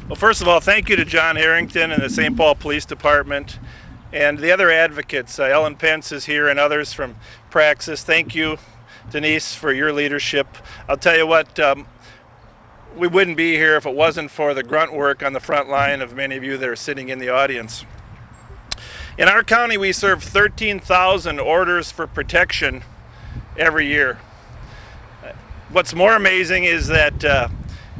Well, first of all, thank you to John Harrington and the St. Paul Police Department and the other advocates. Ellen Pence is here and others from Praxis. Thank you, Denise, for your leadership. I'll tell you what, we wouldn't be here if it wasn't for the grunt work on the front line of many of you that are sitting in the audience. In our county, we serve 13,000 orders for protection every year. What's more amazing is that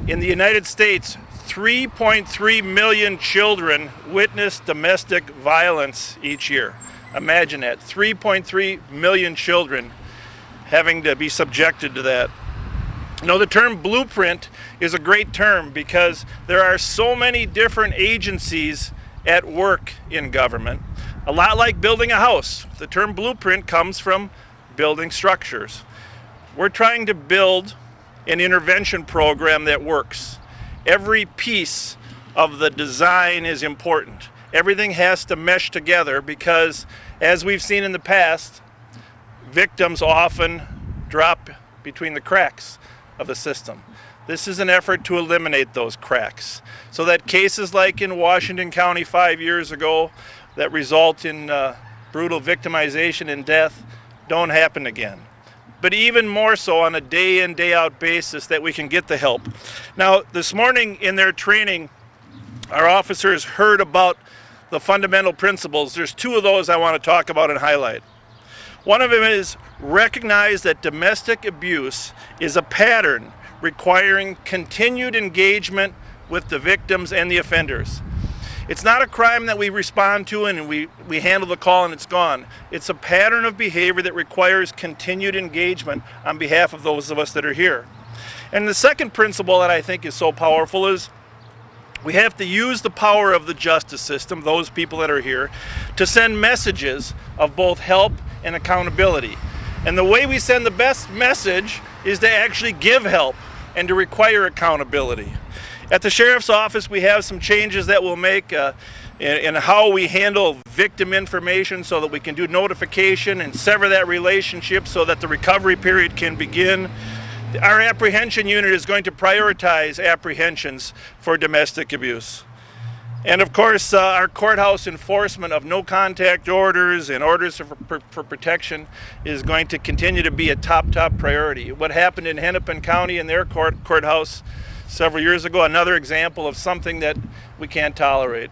in the United States, 3.3 million children witness domestic violence each year. Imagine that, 3.3 million children having to be subjected to that. You know, the term blueprint is a great term because there are so many different agencies at work in government. A lot like building a house. The term blueprint comes from building structures. We're trying to build an intervention program that works. Every piece of the design is important. Everything has to mesh together because, as we've seen in the past, victims often drop between the cracks of the system. This is an effort to eliminate those cracks so that cases like in Washington County 5 years ago that result in brutal victimization and death don't happen again. But even more so on a day in, day out basis that we can get the help. Now, this morning in their training, our officers heard about the fundamental principles. There's two of those I want to talk about and highlight. One of them is recognize that domestic abuse is a pattern requiring continued engagement with the victims and the offenders. It's not a crime that we respond to and we handle the call and it's gone. It's a pattern of behavior that requires continued engagement on behalf of those of us that are here. And the second principle that I think is so powerful is we have to use the power of the justice system, those people that are here, to send messages of both help and accountability. And the way we send the best message is to actually give help and to require accountability. At the Sheriff's Office, we have some changes that we'll make in how we handle victim information so that we can do notification and sever that relationship so that the recovery period can begin. Our apprehension unit is going to prioritize apprehensions for domestic abuse. And of course, our courthouse enforcement of no contact orders and orders for protection is going to continue to be a top priority. What happened in Hennepin County in their courthouse several years ago, another example of something that we can't tolerate.